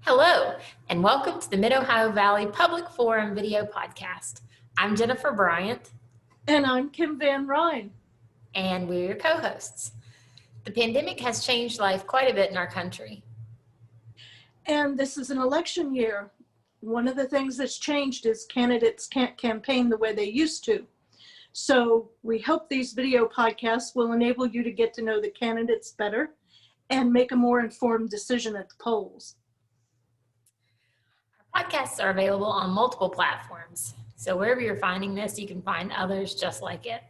Hello, and welcome to the Mid-Ohio Valley Public Forum video podcast. I'm Jennifer Bryant. And I'm Kim Van Ryn. And we're your co-hosts. The pandemic has changed life quite a bit in our country. And this is an election year. One of the things that's changed is candidates can't campaign the way they used to. So we hope these video podcasts will enable you to get to know the candidates better and make a more informed decision at the polls. Our podcasts are available on multiple platforms. So wherever you're finding this, you can find others just like it.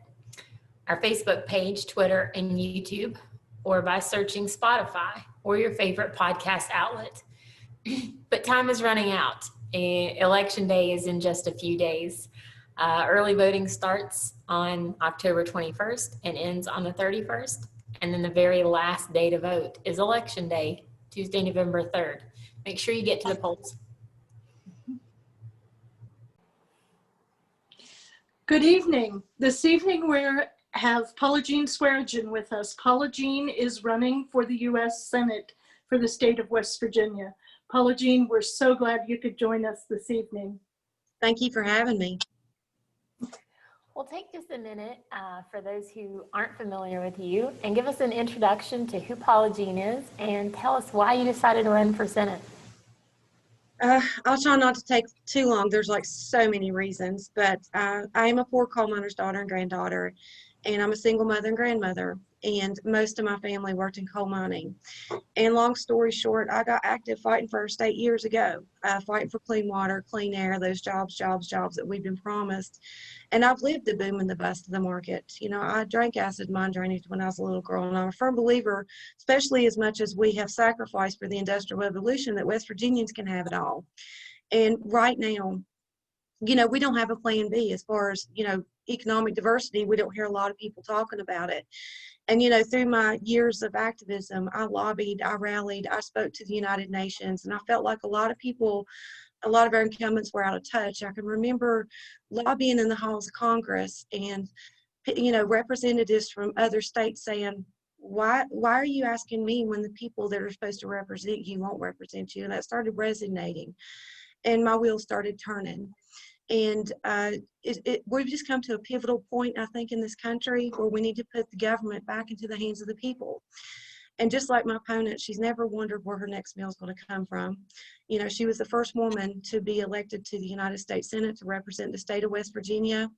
Our Facebook page, Twitter, and YouTube, or by searching Spotify or your favorite podcast outlet. But time is running out. Election day is in just a few days. Early voting starts on October 21st and ends on the 31st. And then the very last day to vote is Election Day, Tuesday, November 3rd. Make sure you get to the polls. Good evening. This evening we have Paula Jean with us. Paula Jean is running for the U.S. Senate for the state of West Virginia. Paula Jean, we're so glad you could join us this evening. Thank you for having me. We'll take just a minute for those who aren't familiar with you and give us an introduction to who Paula Jean is and tell us why you decided to run for Senate. I'll try not to take too long. There's like so many reasons, but I am a poor coal miner's daughter and granddaughter, and I'm a single mother and grandmother, and most of my family worked in coal mining. And long story short, I got active fighting for our state years ago, fighting for clean water, clean air, those jobs that we've been promised. And I've lived the boom and the bust of the market. You know, I drank acid mine drainage when I was a little girl, and I'm a firm believer, especially as much as we have sacrificed for the Industrial Revolution, that West Virginians can have it all. And right now, you know, we don't have a plan B as far as, you know, economic diversity. We don't hear a lot of people talking about it. And, you know, through my years of activism, I lobbied, I rallied, I spoke to the United Nations, and I felt like a lot of our incumbents were out of touch. I can remember lobbying in the halls of Congress and, you know, representatives from other states saying, why are you asking me when the people that are supposed to represent you won't represent you? And that started resonating, and my wheels started turning. And we've just come to a pivotal point, I think, in this country where we need to put the government back into the hands of the people. And just like my opponent, she's never wondered where her next meal is going to come from. You know, she was the first woman to be elected to the United States Senate to represent the state of West Virginia.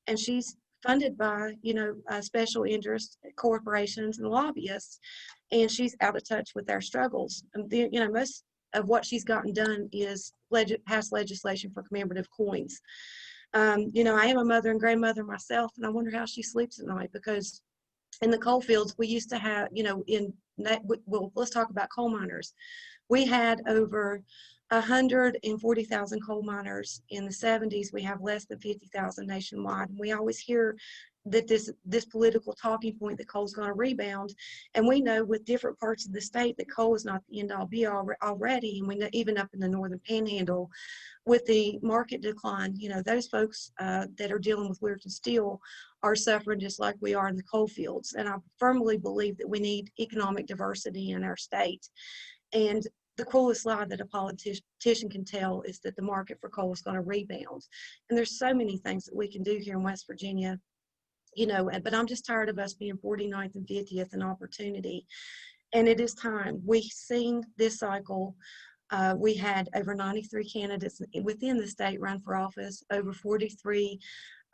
And she's funded by, you know, special interest corporations and lobbyists. And she's out of touch with our struggles. And you know, most of what she's gotten done is pass legislation for commemorative coins. You know, I am a mother and grandmother myself, and I wonder how she sleeps at night, because in the coal fields, we used to have, you know, well, let's talk about coal miners. We had over 140,000 coal miners in the 70s. We have less than 50,000 nationwide. And we always hear that this political talking point that coal's going to rebound, and we know with different parts of the state that coal is not the end all be all already. And we know even up in the northern panhandle with the market decline, you know, those folks that are dealing with Weirton Steel are suffering just like we are in the coal fields. And I firmly believe that we need economic diversity in our state. And the cruelest lie that a politician can tell is that the market for coal is going to rebound. And there's so many things that we can do here in West Virginia, you know, but I'm just tired of us being 49th and 50th in opportunity. And it is time. We've seen this cycle. We had over 93 candidates within the state run for office. Over 43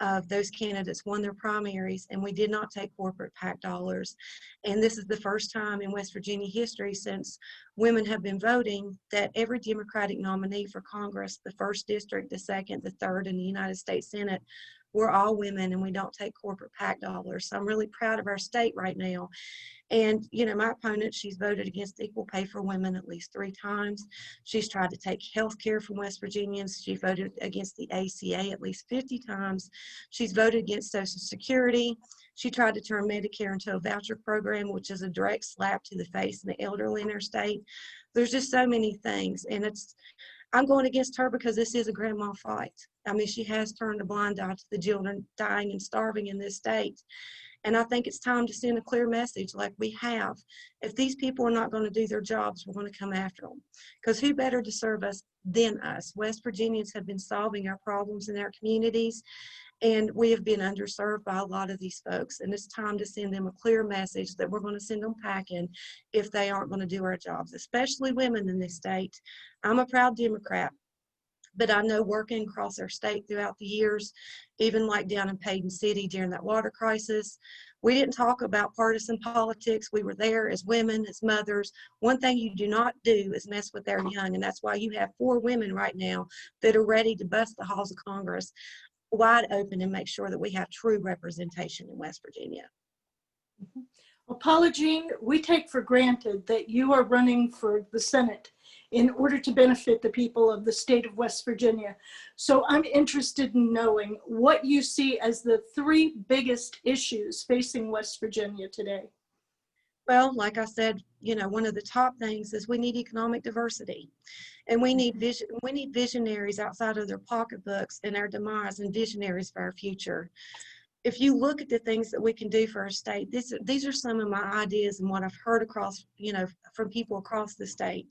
of those candidates won their primaries, and we did not take corporate PAC dollars. And this is the first time in West Virginia history since women have been voting that every Democratic nominee for Congress, the 1st District, the 2nd, the 3rd, and the United States Senate, we're all women, and we don't take corporate PAC dollars. So I'm really proud of our state right now. And, you know, my opponent, she's voted against equal pay for women at least 3 times. She's tried to take health care from West Virginians. She voted against the ACA at least 50 times. She's voted against Social Security. She tried to turn Medicare into a voucher program, which is a direct slap to the face of the elderly in our state. There's just so many things. And I'm going against her because this is a grandma fight. I mean, she has turned a blind eye to the children dying and starving in this state. And I think it's time to send a clear message like we have. If these people are not going to do their jobs, we're going to come after them. Because who better to serve us than us? West Virginians have been solving our problems in our communities, and we have been underserved by a lot of these folks. And it's time to send them a clear message that we're going to send them packing if they aren't going to do our jobs, especially women in this state. I'm a proud Democrat. But I know working across our state throughout the years, even like down in Paden City during that water crisis, we didn't talk about partisan politics. We were there as women, as mothers. One thing you do not do is mess with our young, and that's why you have 4 women right now that are ready to bust the halls of Congress wide open and make sure that we have true representation in West Virginia. Well, Paula Jean, we take for granted that you are running for the Senate in order to benefit the people of the state of West Virginia. So I'm interested in knowing what you see as the 3 biggest issues facing West Virginia today. Well, like I said, you know, one of the top things is we need economic diversity, and we need visionaries outside of their pocketbooks and our demise, and visionaries for our future. If you look at the things that we can do for our state, these are some of my ideas and what I've heard across, you know, from people across the state.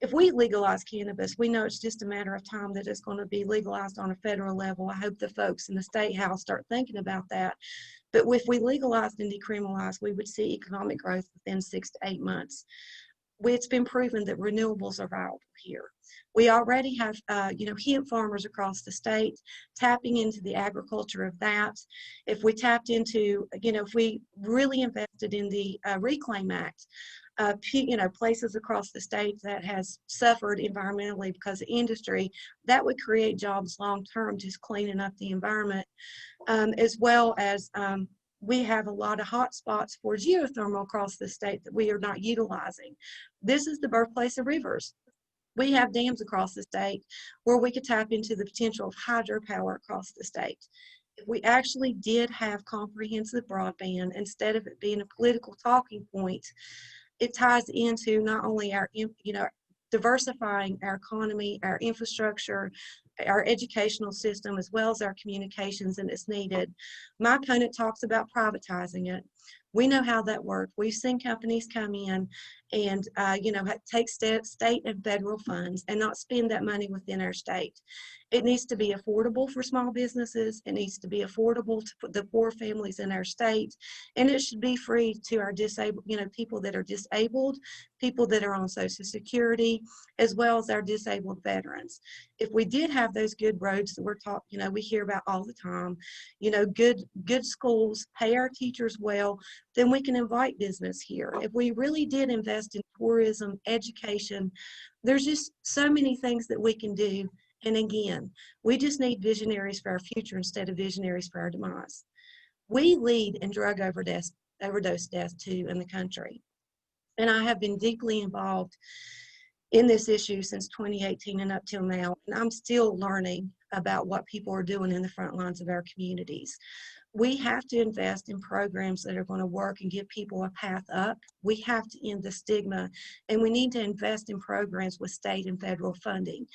If we legalize cannabis, we know it's just a matter of time that it's going to be legalized on a federal level. I hope the folks in the state house start thinking about that. But if we legalized and decriminalized, we would see economic growth within 6 to 8 months. It's been proven that renewables are viable here. We already have, you know, hemp farmers across the state tapping into the agriculture of that. If we tapped into, you know, if we really invested in the Reclaim Act, you know, places across the state that has suffered environmentally because of industry, that would create jobs long-term, just cleaning up the environment, as well as we have a lot of hot spots for geothermal across the state that we are not utilizing. This is the birthplace of rivers. We have dams across the state where we could tap into the potential of hydropower across the state. If we actually did have comprehensive broadband, instead of it being a political talking point, it ties into not only our, you know, diversifying our economy, our infrastructure, our educational system, as well as our communications, and it's needed. My opponent talks about privatizing it. We know how that works. We've seen companies come in and, you know, take state and federal funds and not spend that money within our state. It needs to be affordable for small businesses. It needs to be affordable to the poor families in our state. And it should be free to our disabled, you know, people that are disabled, people that are on Social Security, as well as our disabled veterans. If we did have those good roads that we're taught, you know, we hear about all the time, you know, good schools, pay our teachers well, then we can invite business here. If we really did invest in tourism, education, there's just so many things that we can do. And again, we just need visionaries for our future instead of visionaries for our demise. We lead in drug overdose deaths too in the country. And I have been deeply involved in this issue since 2018 and up till now. And I'm still learning about what people are doing in the front lines of our communities. We have to invest in programs that are going to work and give people a path up. We have to end the stigma, and we need to invest in programs with state and federal funding.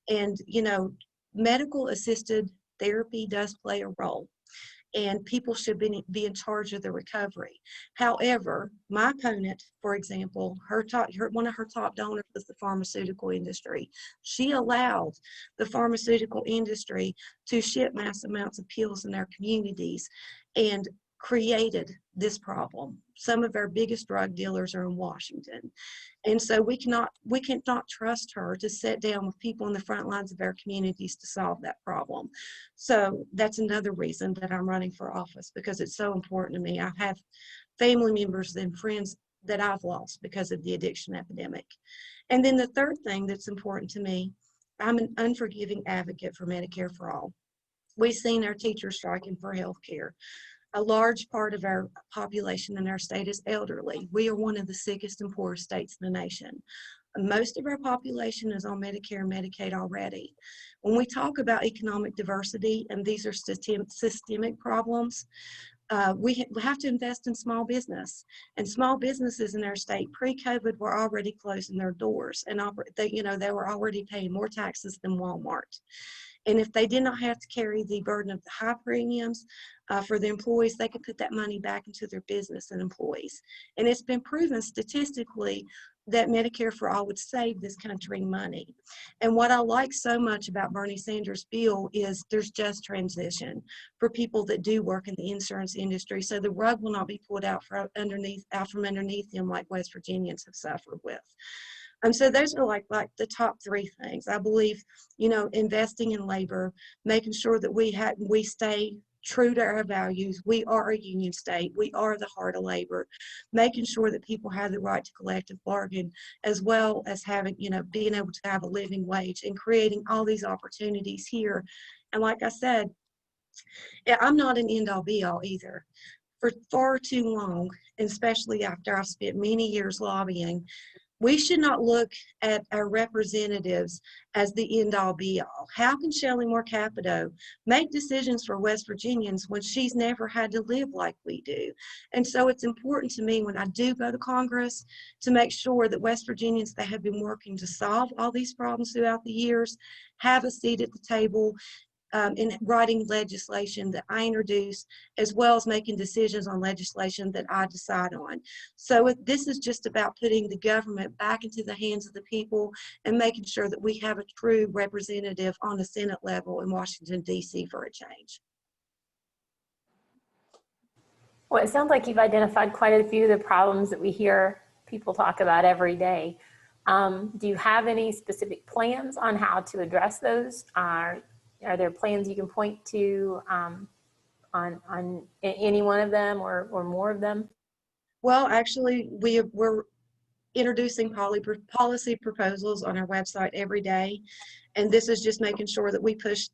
And, you know, medical assisted therapy does play a role, and people should be in charge of the recovery. However, my opponent, for example, one of her top donors was the pharmaceutical industry. She allowed the pharmaceutical industry to ship mass amounts of pills in our communities and created this problem. Some of our biggest drug dealers are in Washington. And so we cannot trust her to sit down with people in the front lines of our communities to solve that problem. So that's another reason that I'm running for office, because it's so important to me. I have family members and friends that I've lost because of the addiction epidemic. And then the third thing that's important to me, I'm an unforgiving advocate for Medicare for all. We've seen our teachers striking for health care. A large part of our population in our state is elderly. We are one of the sickest and poorest states in the nation. Most of our population is on Medicare and Medicaid already. When we talk about economic diversity, and these are systemic problems, we have to invest in small business. And small businesses in our state pre-COVID were already closing their doors, and they were already paying more taxes than Walmart. And if they did not have to carry the burden of the high premiums for the employees, they could put that money back into their business and employees. And it's been proven statistically that Medicare for All would save this country money. And what I like so much about Bernie Sanders' bill is there's just transition for people that do work in the insurance industry. So the rug will not be pulled out from underneath them like West Virginians have suffered with. So those are like the top three things. I believe, investing in labor, making sure that we stay true to our values. We are a union state. We are the heart of labor. Making sure that people have the right to collective bargain, as well as having, being able to have a living wage and creating all these opportunities here. And like I said, I'm not an end-all be-all either. For far too long, especially after I've spent many years lobbying, we should not look at our representatives as the end-all be-all. How can Shelley Moore Capito make decisions for West Virginians when she's never had to live like we do? And so it's important to me when I do go to Congress to make sure that West Virginians that have been working to solve all these problems throughout the years have a seat at the table in writing legislation that I introduce, as well as making decisions on legislation that I decide on. So this is just about putting the government back into the hands of the people and making sure that we have a true representative on the Senate level in Washington, D.C. for a change. Well, it sounds like you've identified quite a few of the problems that we hear people talk about every day. Do you have any specific plans on how to address those? Are there plans you can point to on any one of them or more of them? Well, actually, we're introducing policy proposals on our website every day. And this is just making sure that we push,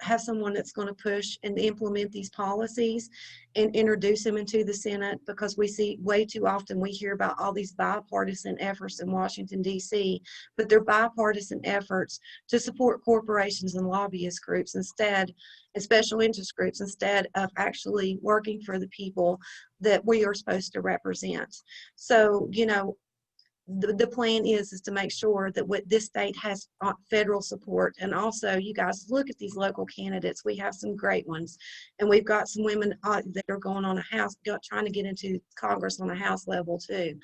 have someone that's going to push and implement these policies and introduce them into the Senate, because we see way too often we hear about all these bipartisan efforts in Washington, D.C., but they're bipartisan efforts to support corporations and lobbyist groups instead, and special interest groups, instead of actually working for the people that we are supposed to represent. So, the plan is to make sure that this state has federal support. And also, you guys look at these local candidates. We have some great ones, and we've got some women that are going on trying to get into Congress on a House level too.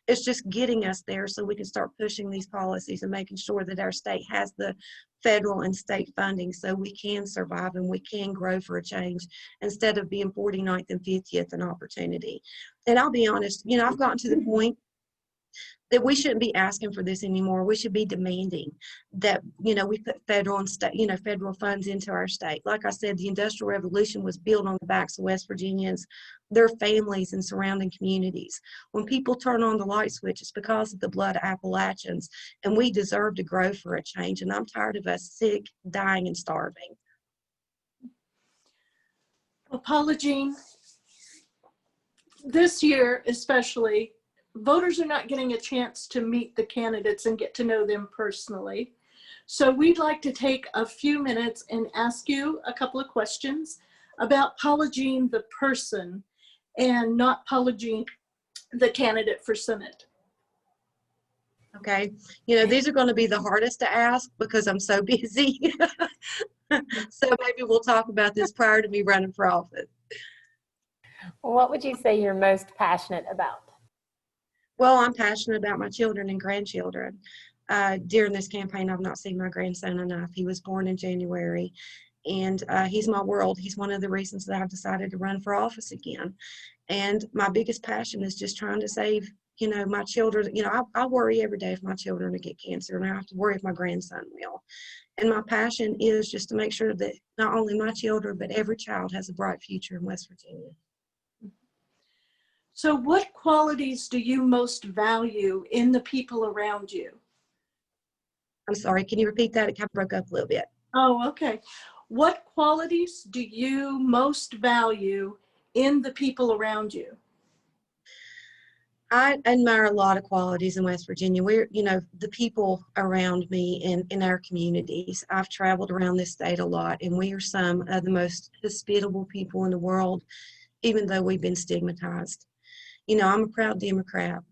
It's just getting us there so we can start pushing these policies and making sure that our state has the federal and state funding so we can survive and we can grow for a change instead of being 49th and 50th in opportunity. And I'll be honest, I've gotten to the point that we shouldn't be asking for this anymore. We should be demanding that, we put federal and state, federal funds into our state. Like I said, the Industrial Revolution was built on the backs of West Virginians, their families and surrounding communities. When people turn on the light switch, it's because of the blood of Appalachians, and we deserve to grow for a change. And I'm tired of us sick, dying, and starving. Well, Paula Jean, this year especially, voters are not getting a chance to meet the candidates and get to know them personally. So we'd like to take a few minutes and ask you a couple of questions about Paula Jean, the person, and not Paula Jean, the candidate for Senate. Okay. These are going to be the hardest to ask because I'm so busy. So maybe we'll talk about this prior to me running for office. What would you say you're most passionate about? Well, I'm passionate about my children and grandchildren. During this campaign, I've not seen my grandson enough. He was born in January, and he's my world. He's one of the reasons that I've decided to run for office again. And my biggest passion is just trying to save, my children. I worry every day if my children will get cancer, and I have to worry if my grandson will. And my passion is just to make sure that not only my children, but every child has a bright future in West Virginia. So what qualities do you most value in the people around you? I'm sorry, can you repeat that? It kind of broke up a little bit. Oh, okay. What qualities do you most value in the people around you? I admire a lot of qualities in West Virginia. We're, the people around me in our communities. I've traveled around this state a lot, and we are some of the most hospitable people in the world, even though we've been stigmatized. I'm a proud Democrat.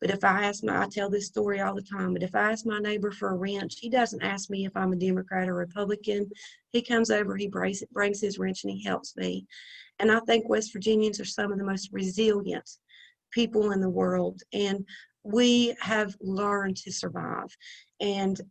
But if I ask I tell this story all the time, but if I ask my neighbor for a wrench, he doesn't ask me if I'm a Democrat or Republican. He comes over, he brings his wrench, and he helps me. And I think West Virginians are some of the most resilient people in the world. And we have learned to survive. And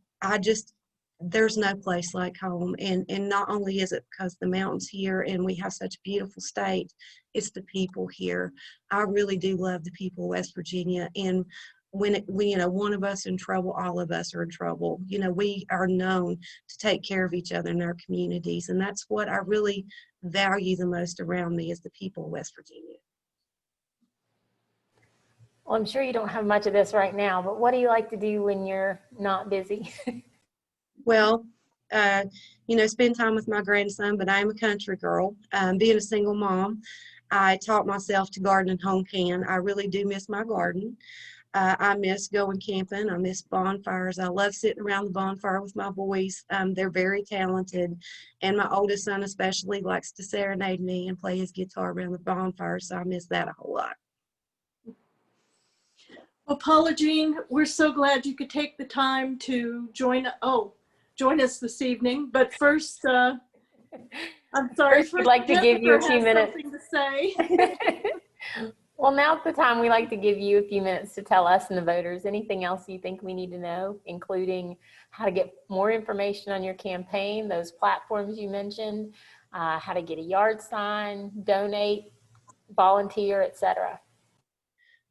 there's no place like home. And not only is it because the mountains here and we have such a beautiful state, it's the people here. I really do love the people of West Virginia. And when one of us in trouble, all of us are in trouble. We are known to take care of each other in our communities. And that's what I really value the most around me, is the people of West Virginia. Well, I'm sure you don't have much of this right now, but what do you like to do when you're not busy? Well, spend time with my grandson, but I am a country girl. Being a single mom, I taught myself to garden and home can. I really do miss my garden. I miss going camping. I miss bonfires. I love sitting around the bonfire with my boys. They're very talented. And my oldest son especially likes to serenade me and play his guitar around the bonfire. So I miss that a whole lot. Well, Paula Jean, we're so glad you could take the time to join us this evening. But first, I'm sorry. First, we'd like to give you a few minutes. Something to say. Well, now's the time we like to give you a few minutes to tell us and the voters anything else you think we need to know, including how to get more information on your campaign, those platforms you mentioned, how to get a yard sign, donate, volunteer, etc.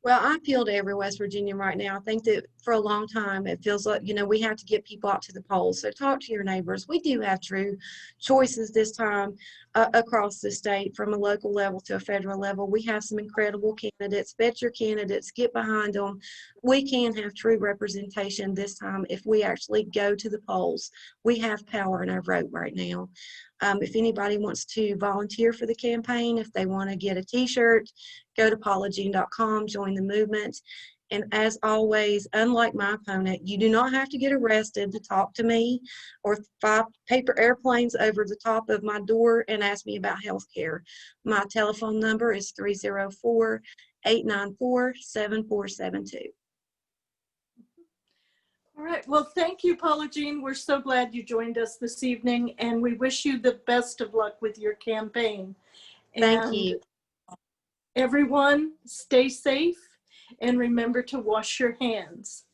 Well, I appeal to every West Virginian right now. I think that for a long time, it feels like, we have to get people out to the polls. So talk to your neighbors. We do have true choices this time across the state, from a local level to a federal level. We have some incredible candidates. Bet your candidates, get behind them. We can have true representation this time if we actually go to the polls. We have power in our vote right now. If anybody wants to volunteer for the campaign, if they want to get a t-shirt, go to paulajean.com, join the movement. And as always, unlike my opponent, you do not have to get arrested to talk to me or fly paper airplanes over the top of my door and ask me about health care. My telephone number is 304-894-7472. All right. Well, thank you, Paula Jean. We're so glad you joined us this evening, and we wish you the best of luck with your campaign. Thank you. Everyone, stay safe and remember to wash your hands.